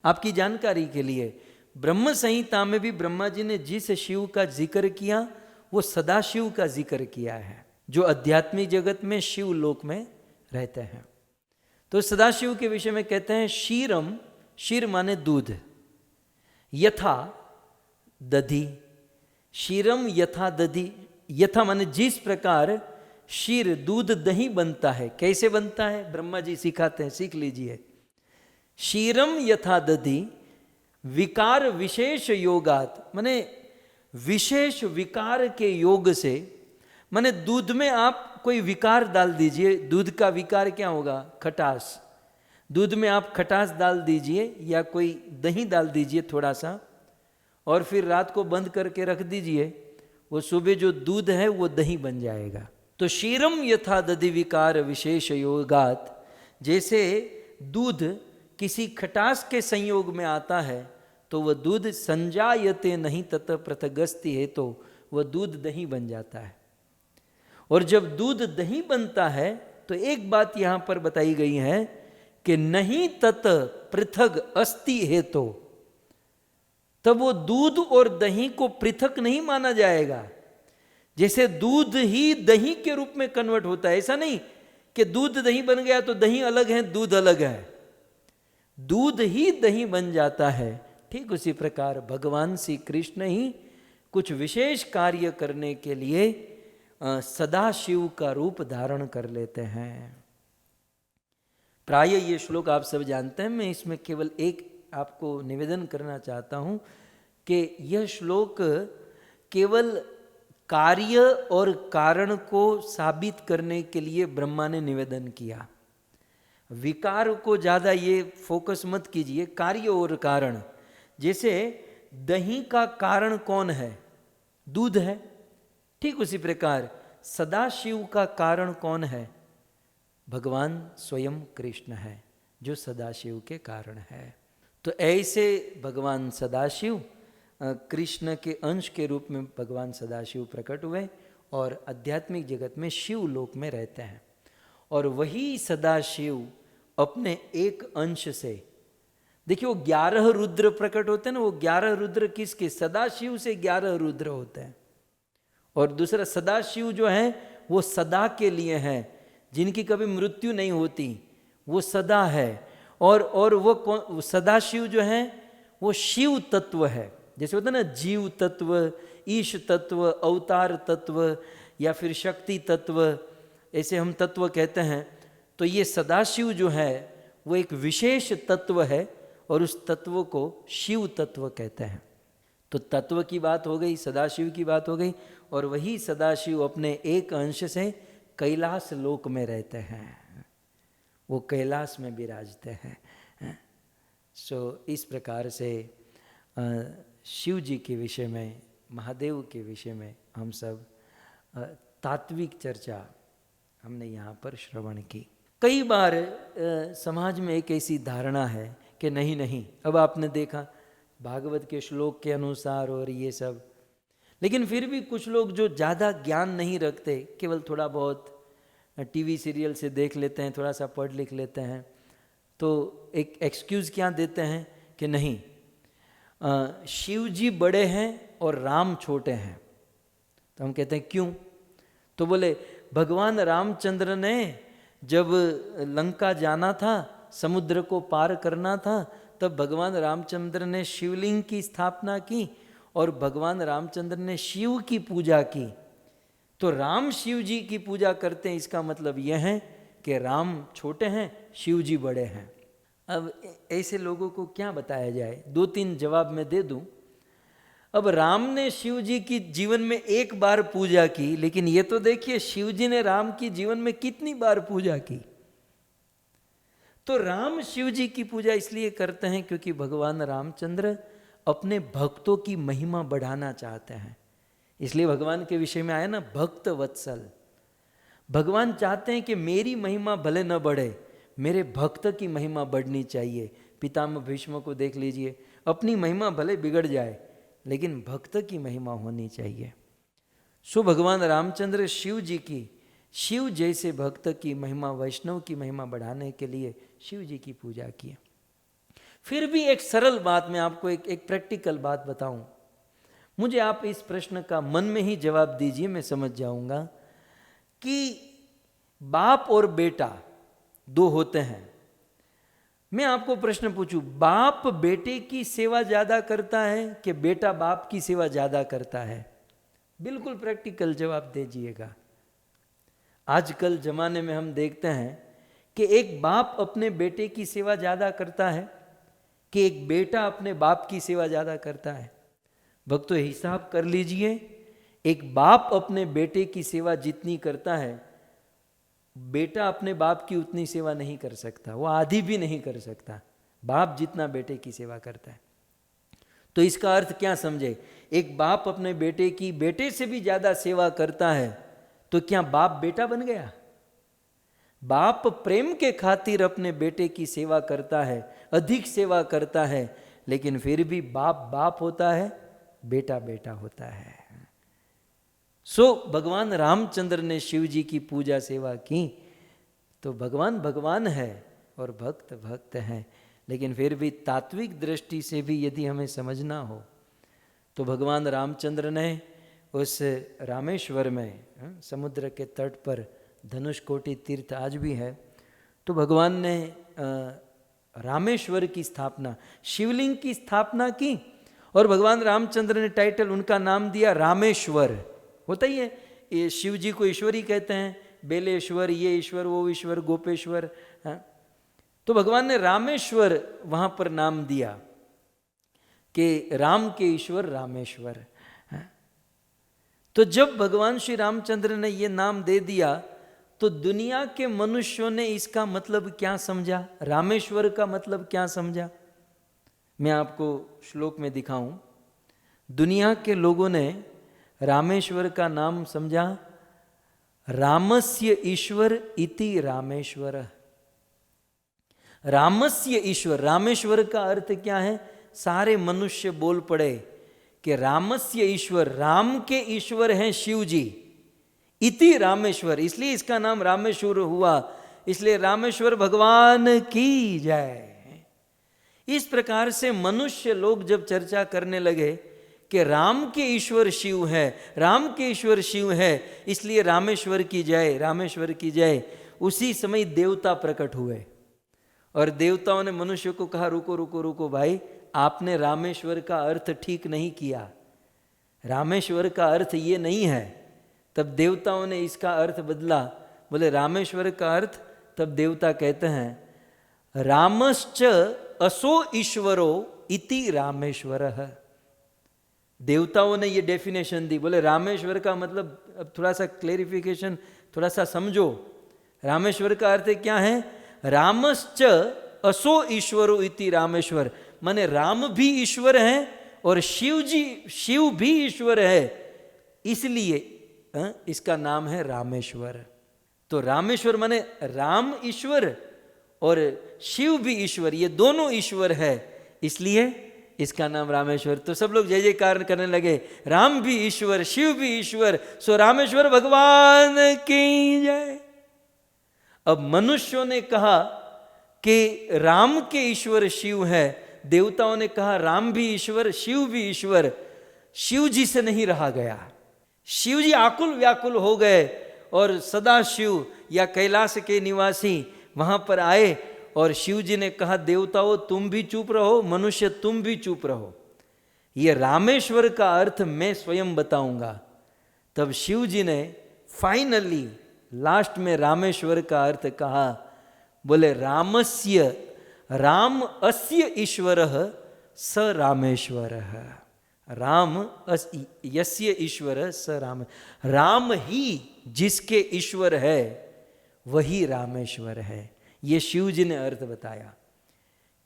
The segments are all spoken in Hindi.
आपकी जानकारी के लिए ब्रह्म संहिता में भी ब्रह्मा जी ने जिस शिव का जिक्र किया वो सदाशिव का जिक्र किया है, जो आध्यात्मिक जगत में शिव लोक में रहते हैं। तो सदाशिव के विषय में कहते हैं क्षीरम, क्षीर माने दूध, यथा दधि, क्षीरम यथा दधि, यथा माने जिस प्रकार क्षीर दूध दही बनता है। कैसे बनता है ब्रह्मा जी सिखाते हैं, सीख लीजिए। क्षीरम यथा दधि विकार विशेष योगात, माने विशेष विकार के योग से, माने दूध में आप कोई विकार डाल दीजिए, दूध का विकार क्या होगा, खटास। दूध में आप खटास डाल दीजिए या कोई दही डाल दीजिए थोड़ा सा, और फिर रात को बंद करके रख दीजिए, वो सुबह जो दूध है वो दही बन जाएगा। तो क्षीरम यथा दधि विकार विशेष योगात, जैसे दूध किसी खटास के संयोग में आता है तो वह दूध संजायते नहीं तत पृथगस्ति है, तो वह दूध दही बन जाता है। और जब दूध दही बनता है तो एक बात यहां पर बताई गई है कि नहीं तत पृथक अस्ति है, तो तब वो दूध और दही को पृथक नहीं माना जाएगा। जैसे दूध ही दही के रूप में कन्वर्ट होता है, ऐसा नहीं कि दूध दही बन गया तो दही अलग है दूध अलग है, दूध ही दही बन जाता है। ठीक उसी प्रकार भगवान श्री कृष्ण ही कुछ विशेष कार्य करने के लिए सदाशिव का रूप धारण कर लेते हैं। प्राय ये श्लोक आप सब जानते हैं, मैं इसमें केवल एक आपको निवेदन करना चाहता हूं कि यह श्लोक केवल कार्य और कारण को साबित करने के लिए ब्रह्मा ने निवेदन किया। विकार को ज्यादा ये फोकस मत कीजिए, कार्य और कारण। जैसे दही का कारण कौन है, दूध है, ठीक उसी प्रकार सदाशिव का कारण कौन है, भगवान स्वयं कृष्ण है जो सदाशिव के कारण है। तो ऐसे भगवान सदाशिव कृष्ण के अंश के रूप में भगवान सदाशिव प्रकट हुए और आध्यात्मिक जगत में शिव लोक में रहते हैं। और वही सदाशिव अपने एक अंश से, देखिए वो 11 रुद्र प्रकट होते हैं ना, वो 11 रुद्र किसके, सदाशिव से 11 रुद्र होते हैं। और दूसरा सदाशिव जो है वो सदा के लिए है, जिनकी कभी मृत्यु नहीं होती, वो सदा है। और वो सदाशिव जो है वो शिव तत्व है। जैसे होता है ना जीव तत्व, ईश तत्व, अवतार तत्व या फिर शक्ति तत्व, ऐसे हम तत्व कहते हैं। तो ये सदाशिव जो है वो एक विशेष तत्व है और उस तत्व को शिव तत्व कहते हैं। तो तत्व की बात हो गई, सदाशिव की बात हो गई, और वही सदाशिव अपने एक अंश से कैलाश लोक में रहते हैं, वो कैलाश में विराजते हैं। इस प्रकार से शिव जी के विषय में, महादेव के विषय में हम सब तात्विक चर्चा हमने यहाँ पर श्रवण की। कई बार समाज में एक ऐसी धारणा है कि नहीं नहीं, अब आपने देखा भागवत के श्लोक के अनुसार और ये सब, लेकिन फिर भी कुछ लोग जो ज़्यादा ज्ञान नहीं रखते, केवल थोड़ा बहुत टीवी सीरियल से देख लेते हैं, थोड़ा सा पढ़ लिख लेते हैं, तो एक एक्सक्यूज़ क्या देते हैं कि नहीं शिव जी बड़े हैं और राम छोटे हैं। तो हम कहते हैं क्यों, तो बोले भगवान रामचंद्र ने जब लंका जाना था, समुद्र को पार करना था, तब भगवान रामचंद्र ने शिवलिंग की स्थापना की और भगवान रामचंद्र ने शिव की पूजा की। तो राम शिव जी की पूजा करते हैं, इसका मतलब यह है कि राम छोटे हैं, शिव जी बड़े हैं। अब ऐसे लोगों को क्या बताया जाए, 2-3 जवाब मैं दे दूं। अब राम ने शिव जी की जीवन में एक बार पूजा की, लेकिन ये तो देखिए शिव जी ने राम की जीवन में कितनी बार पूजा की। तो राम शिव जी की पूजा इसलिए करते हैं क्योंकि भगवान रामचंद्र अपने भक्तों की महिमा बढ़ाना चाहते हैं। इसलिए भगवान के विषय में आया ना भक्त वत्सल, भगवान चाहते हैं कि मेरी महिमा भले न बढ़े, मेरे भक्त की महिमा बढ़नी चाहिए। पितामह भीष्म को देख लीजिए, अपनी महिमा भले बिगड़ जाए लेकिन भक्त की महिमा होनी चाहिए। सो भगवान रामचंद्र शिव जी की, शिव जैसे भक्त की महिमा, वैष्णव की महिमा बढ़ाने के लिए शिव जी की पूजा की। फिर भी एक सरल बात मैं आपको एक प्रैक्टिकल बात बताऊं, मुझे आप इस प्रश्न का मन में ही जवाब दीजिए, मैं समझ जाऊंगा कि बाप और बेटा दो होते हैं। मैं आपको प्रश्न पूछूं, बाप बेटे की सेवा ज्यादा करता है कि बेटा बाप की सेवा ज्यादा करता है? बिल्कुल प्रैक्टिकल जवाब दीजिएगा। आजकल जमाने में हम देखते हैं कि एक बाप अपने बेटे की सेवा ज्यादा करता है कि एक बेटा अपने बाप की सेवा ज्यादा करता है। भक्तों, हिसाब कर लीजिए, एक बाप अपने बेटे की सेवा जितनी करता है, बेटा अपने बाप की उतनी सेवा नहीं कर सकता, वो आधी भी नहीं कर सकता, बाप जितना बेटे की सेवा करता है। तो इसका अर्थ क्या समझे, एक बाप अपने बेटे की बेटे से भी ज्यादा सेवा करता है, तो क्या बाप बेटा बन गया? बाप प्रेम के खातिर अपने बेटे की सेवा करता है, अधिक सेवा करता है, लेकिन फिर भी बाप बाप होता है, बेटा बेटा होता है। सो भगवान रामचंद्र ने शिव जी की पूजा सेवा की, तो भगवान भगवान है और भक्त भक्त है, लेकिन फिर भी तात्विक दृष्टि से भी यदि हमें समझना हो तो भगवान रामचंद्र ने उस रामेश्वर में, समुद्र के तट पर धनुषकोटि तीर्थ आज भी है, तो भगवान ने रामेश्वर की स्थापना, शिवलिंग की स्थापना की, और भगवान रामचंद्र ने टाइटल उनका नाम दिया रामेश्वर। होता ही है, ये शिव जी को ईश्वर ही कहते हैं, बेलेश्वर, ये ईश्वर, वो ईश्वर, गोपेश्वर, तो भगवान ने रामेश्वर वहां पर नाम दिया कि राम के ईश्वर रामेश्वर। तो जब भगवान श्री रामचंद्र ने ये नाम दे दिया तो दुनिया के मनुष्यों ने इसका मतलब क्या समझा, रामेश्वर का मतलब क्या समझा? मैं आपको श्लोक में दिखाऊं। दुनिया के लोगों ने रामेश्वर का नाम समझा रामस्य ईश्वर इति रामेश्वर। रामस्य ईश्वर, रामेश्वर का अर्थ क्या है? सारे मनुष्य बोल पड़े कि रामस्य ईश्वर, राम के ईश्वर हैं शिव जी, इति रामेश्वर, इसलिए इसका नाम रामेश्वर हुआ, इसलिए रामेश्वर भगवान की जय। इस प्रकार से मनुष्य लोग जब चर्चा करने लगे कि राम के ईश्वर शिव है, राम के ईश्वर शिव है, इसलिए रामेश्वर की जय, रामेश्वर की जय, उसी समय देवता प्रकट हुए और देवताओं ने मनुष्य को कहा रुको रुको रुको भाई, आपने रामेश्वर का अर्थ ठीक नहीं किया, रामेश्वर का अर्थ ये नहीं है। तब देवताओं ने इसका अर्थ बदला, बोले रामेश्वर का अर्थ, तब देवता कहते हैं रामश्च असो ईश्वरो इति रामेश्वरः। देवताओं ने ये डेफिनेशन दी, बोले रामेश्वर का मतलब, अब थोड़ा सा क्लेरिफिकेशन, थोड़ा सा समझो, रामेश्वर का अर्थ क्या है? रामश्च असो ईश्वरो इति रामेश्वर, माने राम भी ईश्वर है और शिव भी ईश्वर है, इसलिए इसका नाम है रामेश्वर। तो रामेश्वर माने राम ईश्वर और शिव भी ईश्वर, ये दोनों ईश्वर है, इसलिए इसका नाम रामेश्वर। तो सब लोग जय जयकार करने लगे, राम भी ईश्वर, शिव भी ईश्वर, सो रामेश्वर भगवान की जय। अब मनुष्यों ने कहा कि राम के ईश्वर शिव है, देवताओं ने कहा राम भी ईश्वर, शिव भी ईश्वर। शिव जी से नहीं रहा गया, शिव जी आकुल व्याकुल हो गए और सदा शिव या कैलाश के निवासी वहां पर आए और शिव जी ने कहा देवताओं तुम भी चुप रहो, मनुष्य तुम भी चुप रहो, ये रामेश्वर का अर्थ मैं स्वयं बताऊंगा। तब शिव जी ने फाइनली लास्ट में रामेश्वर का अर्थ कहा, बोले रामस्य, राम अस्य ईश्वरः स रामेश्वरः, राम यस्य ईश्वर स राम, राम ही जिसके ईश्वर है वही रामेश्वर है। ये शिव जी ने अर्थ बताया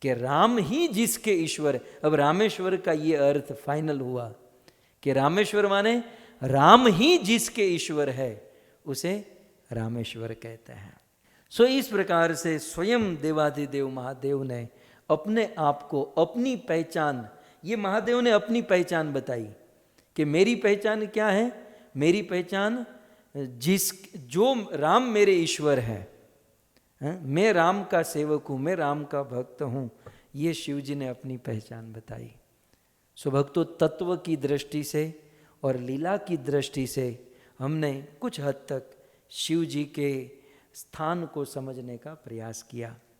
कि राम ही जिसके ईश्वर। अब रामेश्वर का ये अर्थ फाइनल हुआ कि रामेश्वर माने राम ही जिसके ईश्वर है उसे रामेश्वर कहते हैं। सो इस प्रकार से स्वयं देवाधिदेव महादेव ने अपने आप को, अपनी पहचान, ये महादेव ने अपनी पहचान बताई कि मेरी पहचान क्या है? मेरी पहचान जो राम मेरे ईश्वर है, मैं राम का सेवक हूँ, मैं राम का भक्त हूँ, ये शिव जी ने अपनी पहचान बताई। सो भक्तों, तत्व की दृष्टि से और लीला की दृष्टि से हमने कुछ हद तक शिव जी के स्थान को समझने का प्रयास किया।